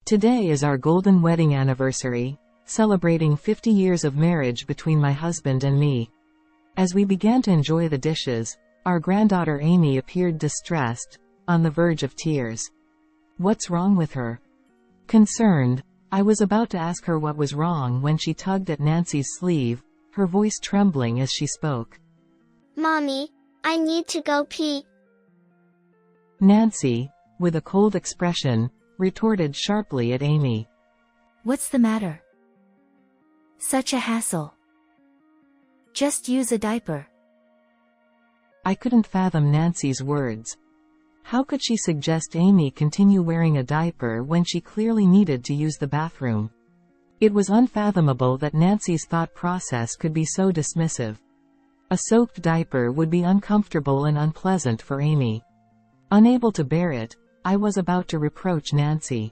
Today is our golden wedding anniversary, celebrating 50 years of marriage between my husband and me. As we began to enjoy the dishes, our granddaughter Amy appeared distressed, on the verge of tears. "What's wrong with her?" Concerned, I was about to ask her what was wrong when she tugged at Nancy's sleeve, her voice trembling as she spoke. "Mommy, I need to go pee." Nancy, with a cold expression, retorted sharply at Amy. "What's the matter? Such a hassle. Just use a diaper." I couldn't fathom Nancy's words. How could she suggest Amy continue wearing a diaper when she clearly needed to use the bathroom? It was unfathomable that Nancy's thought process could be so dismissive. A soaked diaper would be uncomfortable and unpleasant for Amy. Unable to bear it, I was about to reproach Nancy.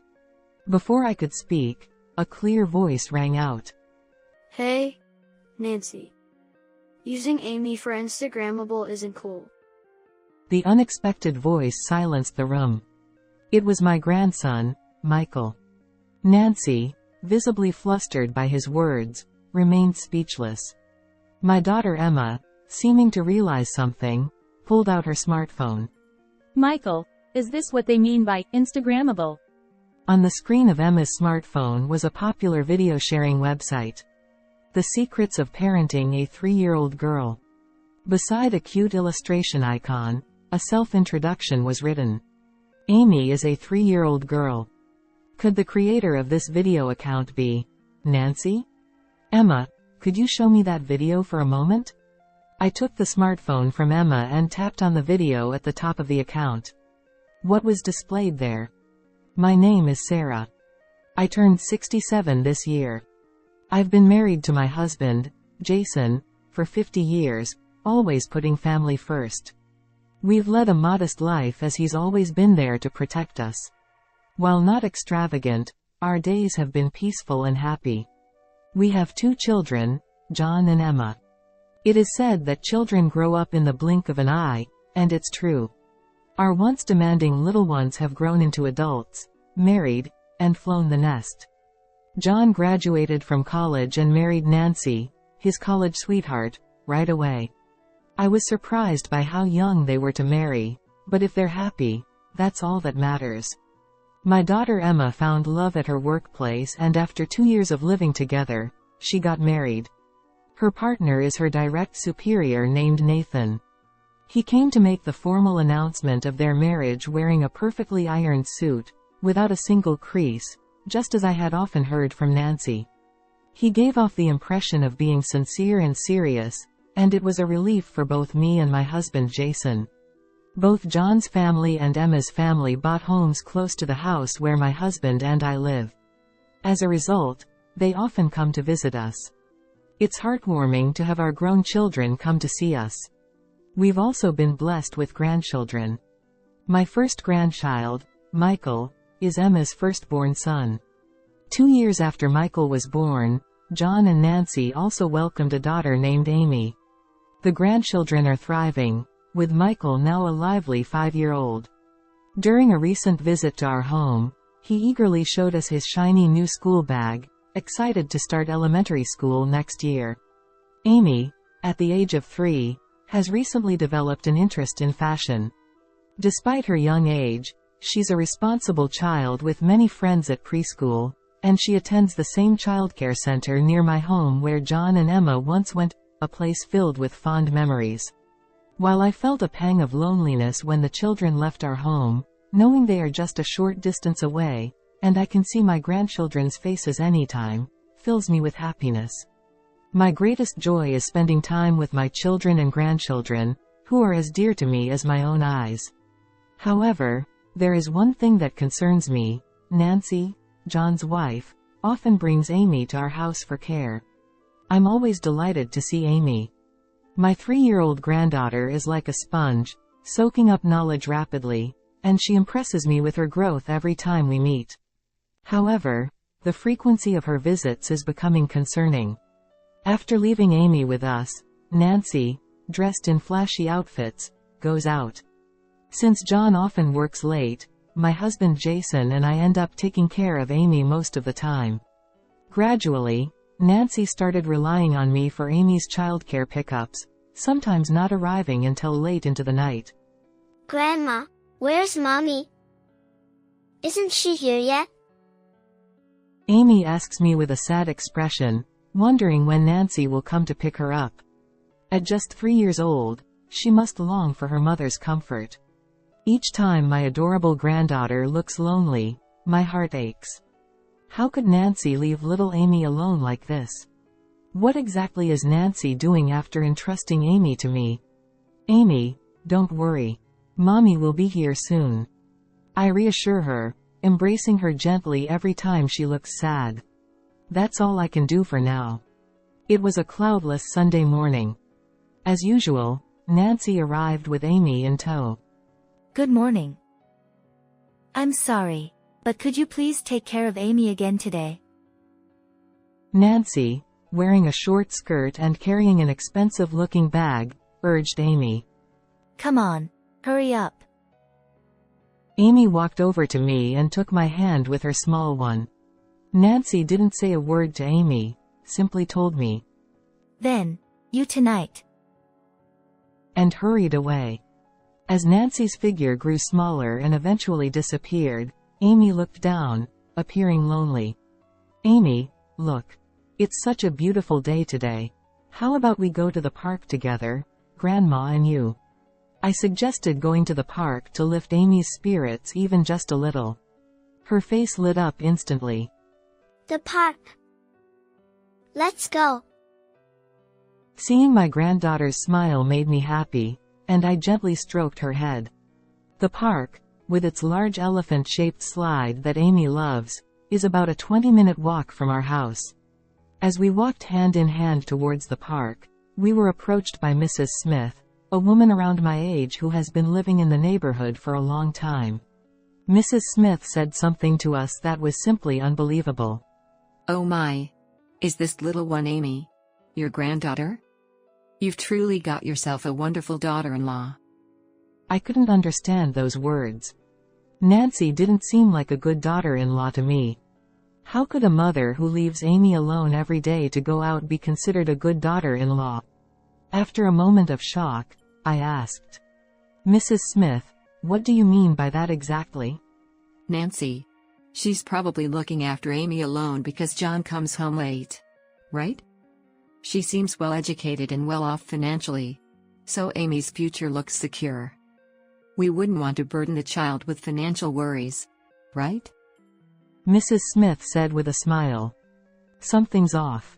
Before I could speak, a clear voice rang out. "Hey, Nancy. Using Amy for Instagrammable isn't cool." The unexpected voice silenced the room. It was my grandson, Michael. Nancy, visibly flustered by his words, remained speechless. My daughter Emma, seeming to realize something, pulled out her smartphone. "Michael, is this what they mean by Instagrammable?" On the screen of Emma's smartphone was a popular video sharing website. The Secrets of Parenting a 3-year-old Girl. Beside a cute illustration icon, a self-introduction was written. Amy is a 3-year-old girl. Could the creator of this video account be Nancy? "Emma, could you show me that video for a moment?" I took the smartphone from Emma and tapped on the video at the top of the account. What was displayed there? "My name is Sarah. I turned 67 this year. I've been married to my husband, Jason, for 50 years, always putting family first. We've led a modest life as he's always been there to protect us. While not extravagant, our days have been peaceful and happy. We have 2 children, John and Emma. It is said that children grow up in the blink of an eye, and it's true. Our once demanding little ones have grown into adults, married, and flown the nest. John graduated from college and married Nancy, his college sweetheart, right away. I was surprised by how young they were to marry, but if they're happy, that's all that matters. My daughter Emma found love at her workplace, and after 2 years of living together, she got married. Her partner is her direct superior named Nathan. He came to make the formal announcement of their marriage wearing a perfectly ironed suit, without a single crease, just as I had often heard from Nancy. He gave off the impression of being sincere and serious, and it was a relief for both me and my husband Jason. Both John's family and Emma's family bought homes close to the house where my husband and I live. As a result, they often come to visit us. It's heartwarming to have our grown children come to see us. We've also been blessed with grandchildren. My first grandchild, Michael, is Emma's firstborn son. 2 years after Michael was born, John and Nancy also welcomed a daughter named Amy. The grandchildren are thriving, with Michael now a lively 5-year-old. During a recent visit to our home, he eagerly showed us his shiny new school bag, excited to start elementary school next year. Amy, at the age of 3, has recently developed an interest in fashion. Despite her young age, she's a responsible child with many friends at preschool, and she attends the same childcare center near my home where John and Emma once went, a place filled with fond memories. While I felt a pang of loneliness when the children left our home, knowing they are just a short distance away, and I can see my grandchildren's faces anytime, fills me with happiness. My greatest joy is spending time with my children and grandchildren, who are as dear to me as my own eyes. However, there is one thing that concerns me. Nancy, John's wife, often brings Amy to our house for care. I'm always delighted to see Amy. My 3-year-old granddaughter is like a sponge, soaking up knowledge rapidly, and she impresses me with her growth every time we meet. However, the frequency of her visits is becoming concerning. After leaving Amy with us, Nancy, dressed in flashy outfits, goes out. Since John often works late, my husband Jason and I end up taking care of Amy most of the time. Gradually, Nancy started relying on me for Amy's childcare pickups, sometimes not arriving until late into the night. Grandma, where's Mommy? Isn't she here yet? Amy asks me with a sad expression, wondering when Nancy will come to pick her up. At just 3 years old, she must long for her mother's comfort. Each time my adorable granddaughter looks lonely, my heart aches. How could Nancy leave little Amy alone like this? What exactly is Nancy doing after entrusting Amy to me? Amy, don't worry. Mommy will be here soon. I reassure her, embracing her gently every time she looks sad. That's all I can do for now. It was a cloudless Sunday morning. As usual, Nancy arrived with Amy in tow. Good morning. I'm sorry, but could you please take care of Amy again today? Nancy, wearing a short skirt and carrying an expensive-looking bag, urged Amy. Come on, hurry up. Amy walked over to me and took my hand with her small one. Nancy didn't say a word to Amy, simply told me. Then, you tonight. And hurried away. As Nancy's figure grew smaller and eventually disappeared, Amy looked down, appearing lonely. Amy, look. It's such a beautiful day today. How about we go to the park together, Grandma and you? I suggested going to the park to lift Amy's spirits even just a little. Her face lit up instantly. The park. Let's go. Seeing my granddaughter's smile made me happy, and I gently stroked her head. The park, with its large elephant-shaped slide that Amy loves, is about a 20-minute walk from our house. As we walked hand in hand towards the park, we were approached by Mrs. Smith, a woman around my age who has been living in the neighborhood for a long time. Mrs. Smith said something to us that was simply unbelievable. Oh my! Is this little one Amy? Your granddaughter? You've truly got yourself a wonderful daughter-in-law. I couldn't understand those words. Nancy didn't seem like a good daughter-in-law to me. How could a mother who leaves Amy alone every day to go out be considered a good daughter-in-law? After a moment of shock, I asked, Mrs. Smith, what do you mean by that exactly? Nancy. She's probably looking after Amy alone because John comes home late. Right? She seems well educated and well off financially. So Amy's future looks secure. We wouldn't want to burden the child with financial worries. Right? Mrs. Smith said with a smile. Something's off.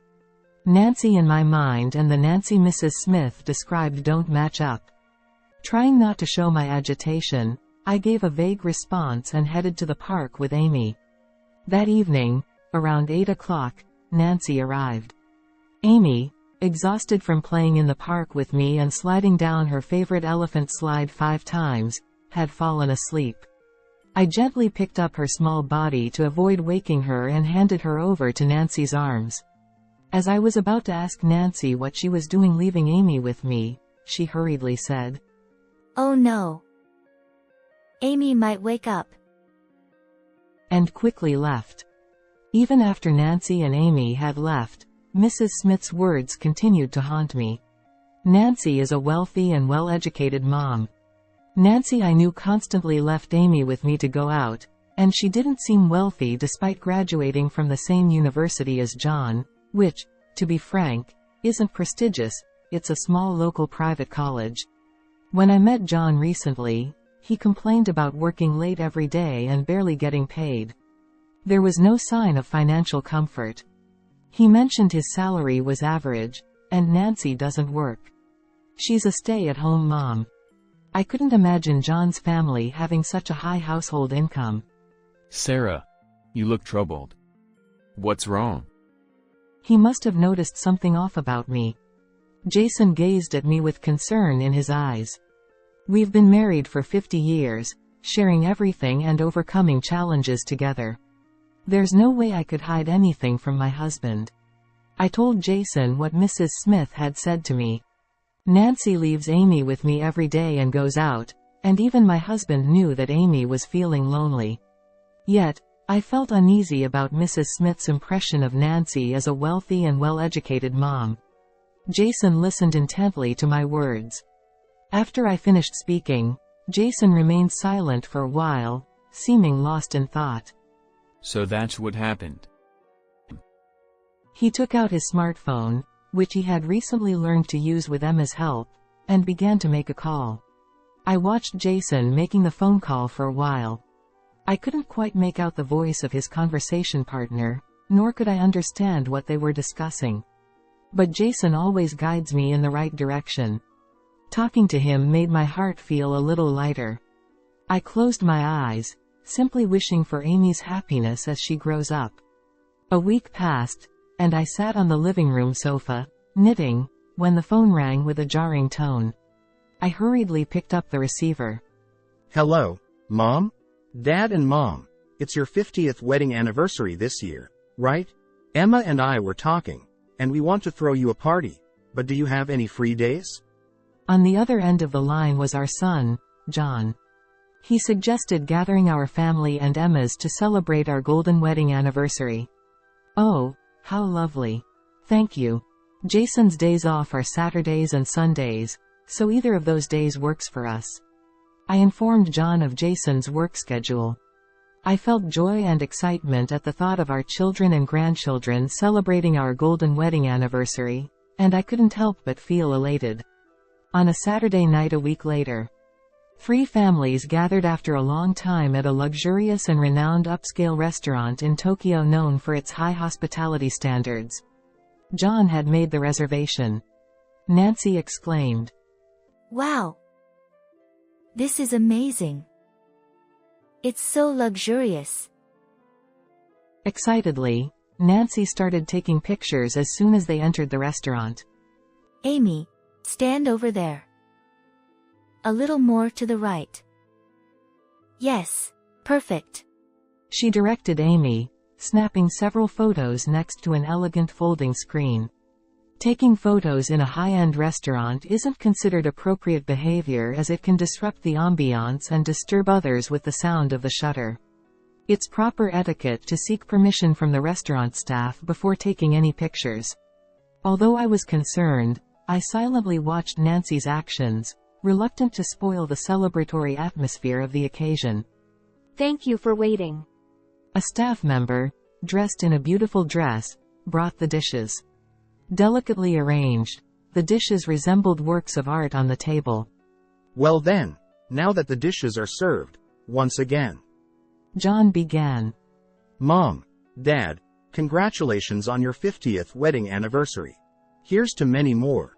Nancy in my mind and the Nancy Mrs. Smith described don't match up. Trying not to show my agitation, I gave a vague response and headed to the park with Amy. That evening, around 8 o'clock, Nancy arrived. Amy, exhausted from playing in the park with me and sliding down her favorite elephant slide 5 times, had fallen asleep. I gently picked up her small body to avoid waking her and handed her over to Nancy's arms. As I was about to ask Nancy what she was doing leaving Amy with me, she hurriedly said, Oh no. Amy might wake up. And quickly left. Even after Nancy and Amy had left, Mrs. Smith's words continued to haunt me. Nancy is a wealthy and well-educated mom. Nancy I knew constantly left Amy with me to go out, and she didn't seem wealthy despite graduating from the same university as John, which, to be frank, isn't prestigious, it's a small local private college. When I met John recently, he complained about working late every day and barely getting paid. There was no sign of financial comfort. He mentioned his salary was average, and Nancy doesn't work. She's a stay-at-home mom. I couldn't imagine John's family having such a high household income. Sarah, you look troubled. What's wrong? He must have noticed something off about me. Jason gazed at me with concern in his eyes. We've been married for 50 years, sharing everything and overcoming challenges together. There's no way I could hide anything from my husband. I told Jason what Mrs. Smith had said to me. Nancy leaves Amy with me every day and goes out, and even my husband knew that Amy was feeling lonely. Yet, I felt uneasy about Mrs. Smith's impression of Nancy as a wealthy and well-educated mom. Jason listened intently to my words. After I finished speaking, Jason remained silent for a while, seeming lost in thought. So that's what happened. He took out his smartphone, which he had recently learned to use with Emma's help, and began to make a call. I watched Jason making the phone call for a while. I couldn't quite make out the voice of his conversation partner, nor could I understand what they were discussing. But Jason always guides me in the right direction. Talking to him made my heart feel a little lighter. I closed my eyes, simply wishing for Amy's happiness as she grows up. A week passed, and I sat on the living room sofa, knitting, when the phone rang with a jarring tone. I hurriedly picked up the receiver. Hello, Mom? Dad and Mom, it's your 50th wedding anniversary this year, right? Emma and I were talking, and we want to throw you a party, but do you have any free days? On the other end of the line was our son, John. He suggested gathering our family and Emma's to celebrate our golden wedding anniversary. Oh, how lovely. Thank you. Jason's days off are Saturdays and Sundays, so either of those days works for us. I informed John of Jason's work schedule. I felt joy and excitement at the thought of our children and grandchildren celebrating our golden wedding anniversary, and I couldn't help but feel elated. On a Saturday night a week later, 3 families gathered after a long time at a luxurious and renowned upscale restaurant in Tokyo known for its high hospitality standards. John had made the reservation. Nancy exclaimed, Wow! This is amazing. It's so luxurious. Excitedly, Nancy started taking pictures as soon as they entered the restaurant. Amy, stand over there. A little more to the right. Yes, perfect. She directed Amy, snapping several photos next to an elegant folding screen. Taking photos in a high-end restaurant isn't considered appropriate behavior as it can disrupt the ambiance and disturb others with the sound of the shutter. It's proper etiquette to seek permission from the restaurant staff before taking any pictures. Although I was concerned, I silently watched Nancy's actions, reluctant to spoil the celebratory atmosphere of the occasion. Thank you for waiting. A staff member, dressed in a beautiful dress, brought the dishes. Delicately arranged, the dishes resembled works of art on the table. Well then, now that the dishes are served, once again. John began. Mom, Dad, congratulations on your 50th wedding anniversary. Here's to many more.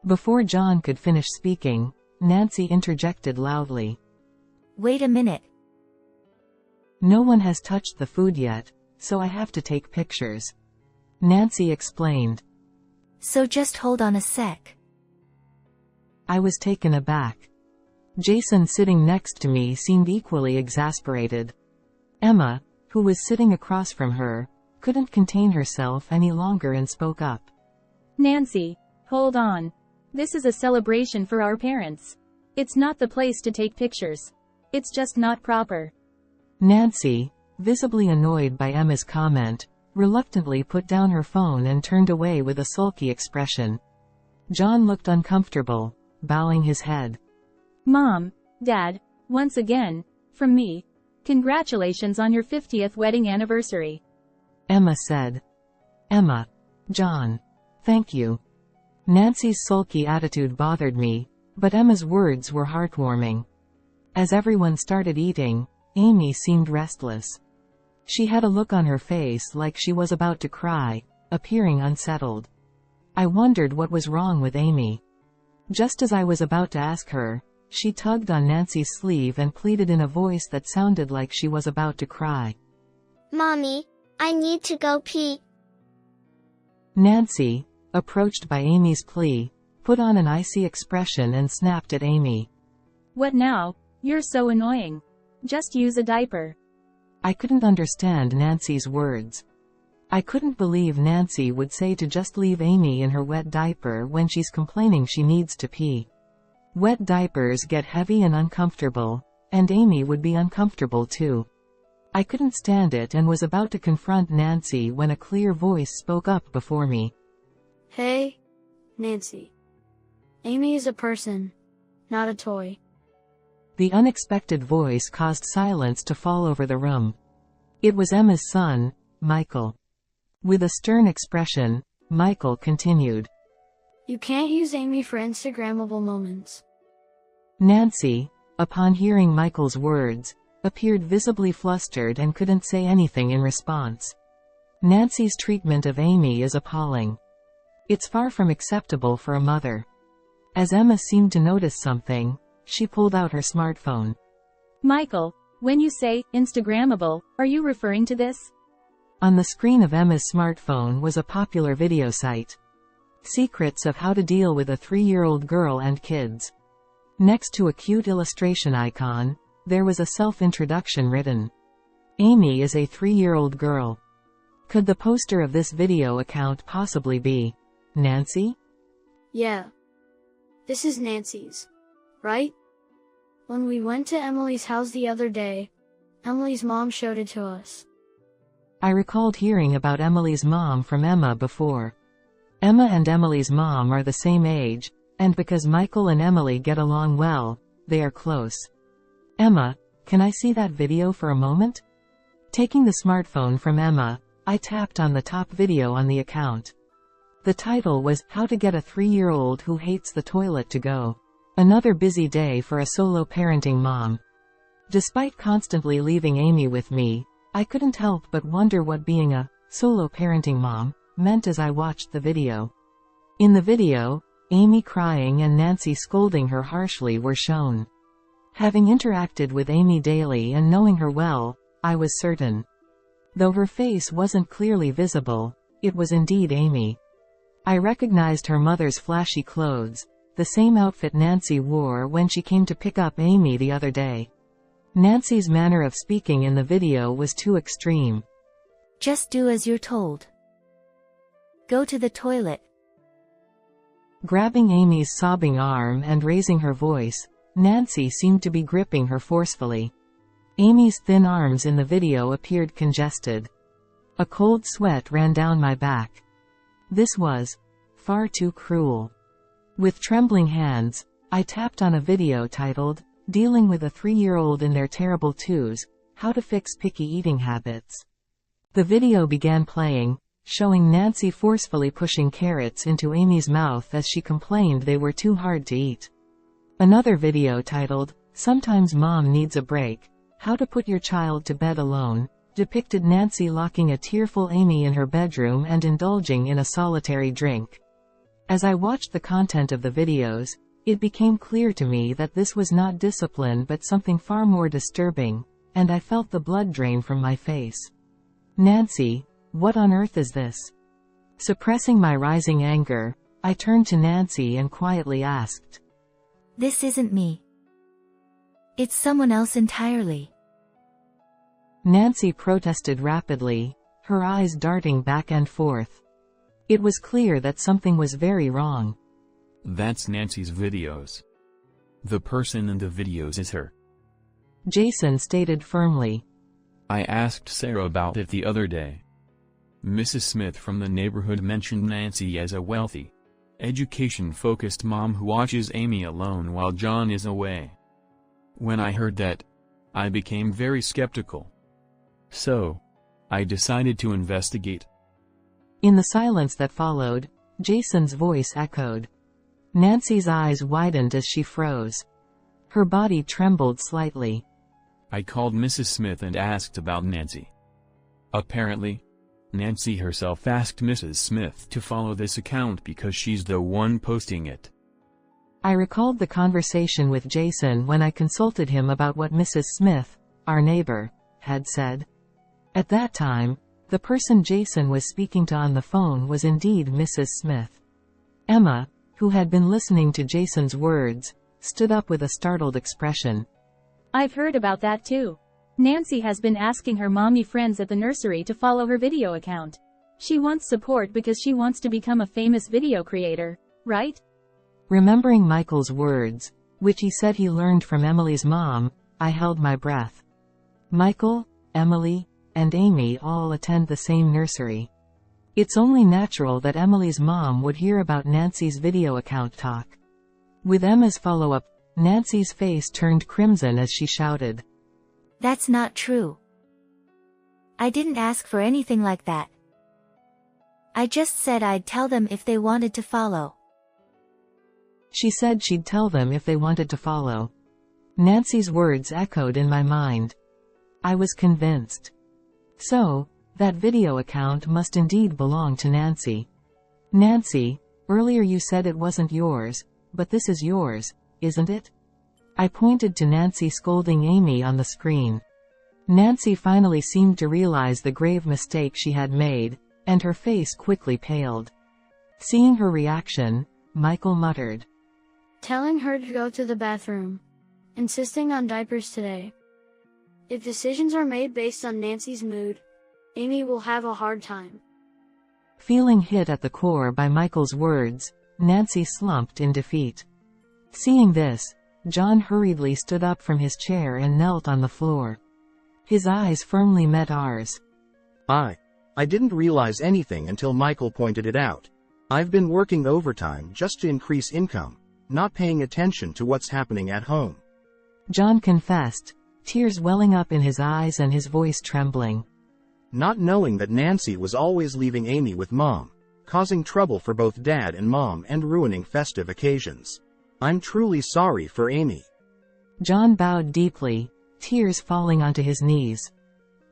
Before John could finish speaking, Nancy interjected loudly. Wait a minute. No one has touched the food yet, so I have to take pictures. Nancy explained. So just hold on a sec. I was taken aback. Jason sitting next to me seemed equally exasperated. Emma, who was sitting across from her, couldn't contain herself any longer and spoke up. Nancy, hold on. This is a celebration for our parents. It's not the place to take pictures. It's just not proper. Nancy, visibly annoyed by Emma's comment, reluctantly put down her phone and turned away with a sulky expression. John looked uncomfortable, bowing his head. Mom, Dad, once again, from me, congratulations on your 50th wedding anniversary. Emma said. Emma. John. Thank you. Nancy's sulky attitude bothered me, but Emma's words were heartwarming. As everyone started eating, Amy seemed restless. She had a look on her face like she was about to cry, appearing unsettled. I wondered what was wrong with Amy. Just as I was about to ask her, she tugged on Nancy's sleeve and pleaded in a voice that sounded like she was about to cry. Mommy, I need to go pee. Nancy, approached by Amy's plea, put on an icy expression and snapped at Amy. What now? You're so annoying. Just use a diaper. I couldn't understand Nancy's words. I couldn't believe Nancy would say to just leave Amy in her wet diaper when she's complaining she needs to pee. Wet diapers get heavy and uncomfortable, and Amy would be uncomfortable too. I couldn't stand it and was about to confront Nancy when a clear voice spoke up before me. Hey, Nancy. Amy is a person, not a toy. The unexpected voice caused silence to fall over the room. It was Emma's son, Michael. With a stern expression, Michael continued. You can't use Amy for Instagrammable moments. Nancy, upon hearing Michael's words, appeared visibly flustered and couldn't say anything in response. Nancy's treatment of Amy is appalling. It's far from acceptable for a mother. As Emma seemed to notice something, she pulled out her smartphone. Michael, when you say Instagrammable, are you referring to this? On the screen of Emma's smartphone was a popular video site. Secrets of how to deal with a 3-year-old girl and kids. Next to a cute illustration icon, there was a self-introduction written. Amy is a 3-year-old girl. Could the poster of this video account possibly be Nancy? Yeah. This is Nancy's, right? When we went to Emily's house the other day, Emily's mom showed it to us. I recalled hearing about Emily's mom from Emma before. Emma and Emily's mom are the same age, and because Michael and Emily get along well, they are close. Emma, can I see that video for a moment? Taking the smartphone from Emma, I tapped on the top video on the account. The title was, How to Get a 3-Year-Old Who Hates the Toilet to Go. Another busy day for a solo parenting mom. Despite constantly leaving Amy with me, I couldn't help but wonder what being a solo parenting mom meant as I watched the video. In the video, Amy crying and Nancy scolding her harshly were shown. Having interacted with Amy daily and knowing her well, I was certain. Though her face wasn't clearly visible, it was indeed Amy. I recognized her mother's flashy clothes, the same outfit Nancy wore when she came to pick up Amy the other day. Nancy's manner of speaking in the video was too extreme. Just do as you're told. Go to the toilet. Grabbing Amy's sobbing arm and raising her voice, Nancy seemed to be gripping her forcefully. Amy's thin arms in the video appeared congested. A cold sweat ran down my back. This was far too cruel. With trembling hands, I tapped on a video titled, Dealing with a 3-Year-Old in Their Terrible Twos, How to Fix Picky Eating Habits. The video began playing, showing Nancy forcefully pushing carrots into Amy's mouth as she complained they were too hard to eat. Another video titled, Sometimes Mom Needs a Break, How to Put Your Child to Bed Alone, depicted Nancy locking a tearful Amy in her bedroom and indulging in a solitary drink. As I watched the content of the videos, it became clear to me that this was not discipline but something far more disturbing, and I felt the blood drain from my face. Nancy, what on earth is this? Suppressing my rising anger, I turned to Nancy and quietly asked. This isn't me. It's someone else entirely. Nancy protested rapidly, her eyes darting back and forth. It was clear that something was very wrong. That's Nancy's videos. The person in the videos is her. Jason stated firmly. I asked Sarah about it the other day. Mrs. Smith from the neighborhood mentioned Nancy as a wealthy, education-focused mom who watches Amy alone while John is away. When I heard that, I became very skeptical. So, I decided to investigate. In the silence that followed, Jason's voice echoed. Nancy's eyes widened as she froze. Her body trembled slightly. I called Mrs. Smith and asked about Nancy. Apparently, Nancy herself asked Mrs. Smith to follow this account because she's the one posting it. I recalled the conversation with Jason when I consulted him about what Mrs. Smith, our neighbor, had said. At that time, the person Jason was speaking to on the phone was indeed Mrs. Smith. Emma, who had been listening to Jason's words, stood up with a startled expression. I've heard about that too. Nancy has been asking her mommy friends at the nursery to follow her video account. She wants support because she wants to become a famous video creator, right? Remembering Michael's words, which he said he learned from Emily's mom. I held my breath. Michael, Emily, and Amy all attend the same nursery. It's only natural that Emily's mom would hear about Nancy's video account talk. With Emma's follow-up, Nancy's face turned crimson as she shouted. That's not true. I didn't ask for anything like that. I just said I'd tell them if they wanted to follow. She said she'd tell them if they wanted to follow. Nancy's words echoed in my mind. I was convinced. So, that video account must indeed belong to Nancy. Nancy, earlier you said it wasn't yours, but this is yours, isn't it? I pointed to Nancy scolding Amy on the screen. Nancy finally seemed to realize the grave mistake she had made, and her face quickly paled. Seeing her reaction, Michael muttered. Telling her to go to the bathroom. Insisting on diapers today. If decisions are made based on Nancy's mood, Amy will have a hard time. Feeling hit at the core by Michael's words, Nancy slumped in defeat. Seeing this, John hurriedly stood up from his chair and knelt on the floor. His eyes firmly met ours. I didn't realize anything until Michael pointed it out. I've been working overtime just to increase income, not paying attention to what's happening at home. John confessed, tears welling up in his eyes and his voice trembling. Not knowing that Nancy was always leaving Amy with Mom, causing trouble for both Dad and Mom and ruining festive occasions. I'm truly sorry for Amy. John bowed deeply, tears falling onto his knees.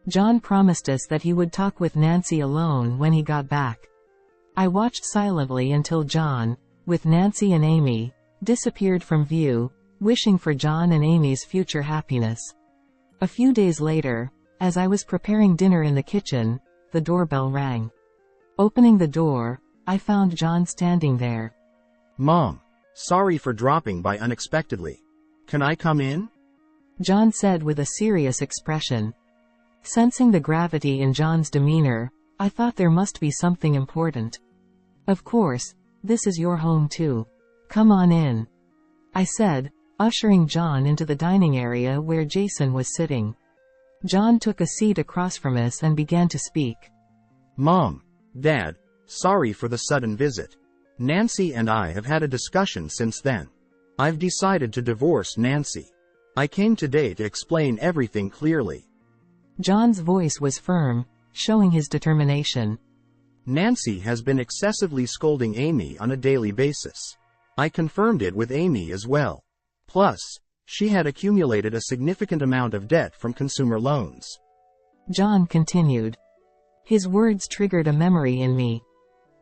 John promised us that he would talk with Nancy alone when he got back. I watched silently until John, with Nancy and Amy, disappeared from view, wishing for John and Amy's future happiness. A few days later, as I was preparing dinner in the kitchen, the doorbell rang. Opening the door, I found John standing there. Mom, sorry for dropping by unexpectedly. Can I come in? John said with a serious expression. Sensing the gravity in John's demeanor, I thought there must be something important. Of course, this is your home too. Come on in, I said, ushering John into the dining area where Jason was sitting. John took a seat across from us and began to speak. Mom, Dad, sorry for the sudden visit. Nancy and I have had a discussion since then. I've decided to divorce Nancy. I came today to explain everything clearly. John's voice was firm, showing his determination. Nancy has been excessively scolding Amy on a daily basis. I confirmed it with Amy as well. Plus, she had accumulated a significant amount of debt from consumer loans. John continued. His words triggered a memory in me.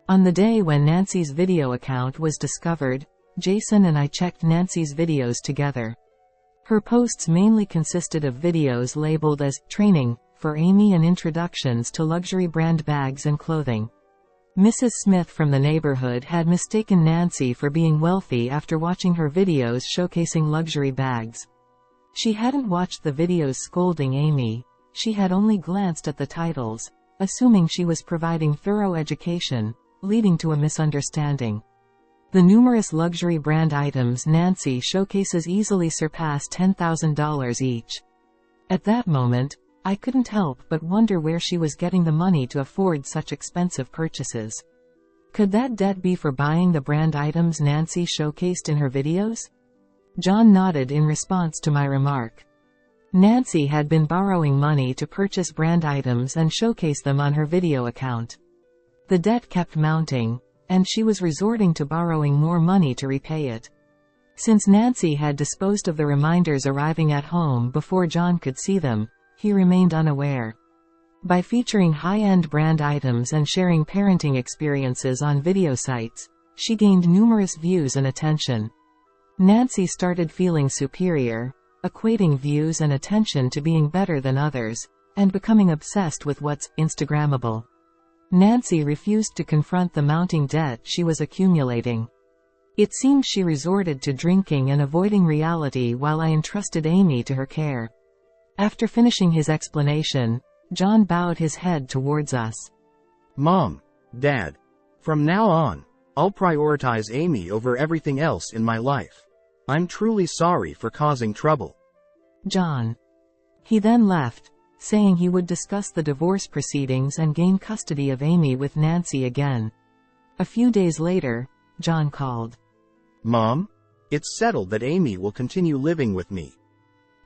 On the day when Nancy's video account was discovered, Jason and I checked Nancy's videos together. Her posts mainly consisted of videos labeled as training for Amy and introductions to luxury brand bags and clothing. Mrs. Smith from the neighborhood had mistaken Nancy for being wealthy after watching her videos showcasing luxury bags. She hadn't watched the videos scolding Amy, she had only glanced at the titles, assuming she was providing thorough education, leading to a misunderstanding. The numerous luxury brand items Nancy showcases easily surpass $10,000 each. At that moment, I couldn't help but wonder where she was getting the money to afford such expensive purchases. Could that debt be for buying the brand items Nancy showcased in her videos? John nodded in response to my remark. Nancy had been borrowing money to purchase brand items and showcase them on her video account. The debt kept mounting, and she was resorting to borrowing more money to repay it. Since Nancy had disposed of the reminders arriving at home before John could see them, he remained unaware. By featuring high-end brand items and sharing parenting experiences on video sites, she gained numerous views and attention. Nancy started feeling superior, equating views and attention to being better than others, and becoming obsessed with what's Instagrammable. Nancy refused to confront the mounting debt she was accumulating. It seemed she resorted to drinking and avoiding reality while I entrusted Amy to her care. After finishing his explanation, John bowed his head towards us. Mom, Dad, from now on, I'll prioritize Amy over everything else in my life. I'm truly sorry for causing trouble. John. He then left, saying he would discuss the divorce proceedings and gain custody of Amy with Nancy again. A few days later, John called. Mom? It's settled that Amy will continue living with me.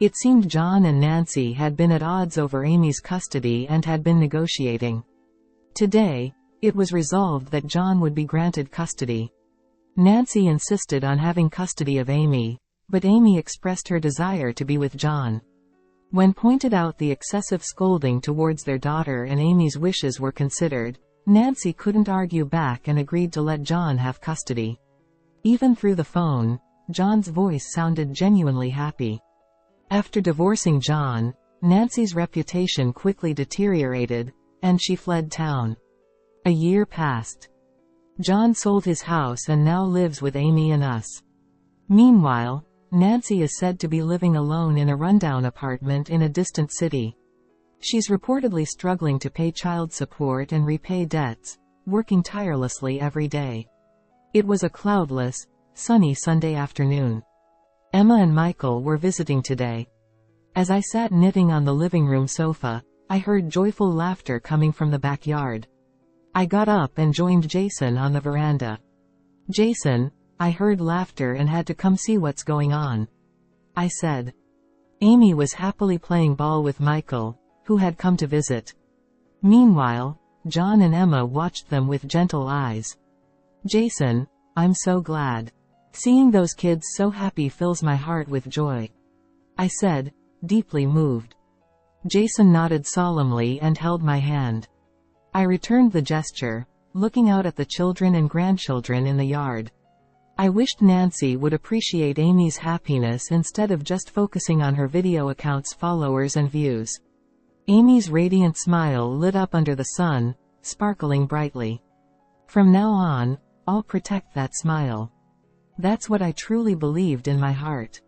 It seemed John and Nancy had been at odds over Amy's custody and had been negotiating. Today, it was resolved that John would be granted custody. Nancy insisted on having custody of Amy, but Amy expressed her desire to be with John. When pointed out the excessive scolding towards their daughter and Amy's wishes were considered, Nancy couldn't argue back and agreed to let John have custody. Even through the phone, John's voice sounded genuinely happy. After divorcing John, Nancy's reputation quickly deteriorated, and she fled town. A year passed. John sold his house and now lives with Amy and us. Meanwhile, Nancy is said to be living alone in a rundown apartment in a distant city. She's reportedly struggling to pay child support and repay debts, working tirelessly every day. It was a cloudless, sunny Sunday afternoon. Emma and Michael were visiting today. As I sat knitting on the living room sofa, I heard joyful laughter coming from the backyard. I got up and joined Jason on the veranda. Jason, I heard laughter and had to come see what's going on. I said. Amy was happily playing ball with Michael, who had come to visit. Meanwhile, John and Emma watched them with gentle eyes. Jason, I'm so glad. Seeing those kids so happy fills my heart with joy. I said, deeply moved. Jason nodded solemnly and held my hand. I returned the gesture, looking out at the children and grandchildren in the yard. I wished Nancy would appreciate Amy's happiness instead of just focusing on her video account's followers and views. Amy's radiant smile lit up under the sun, sparkling brightly. From now on, I'll protect that smile. That's what I truly believed in my heart.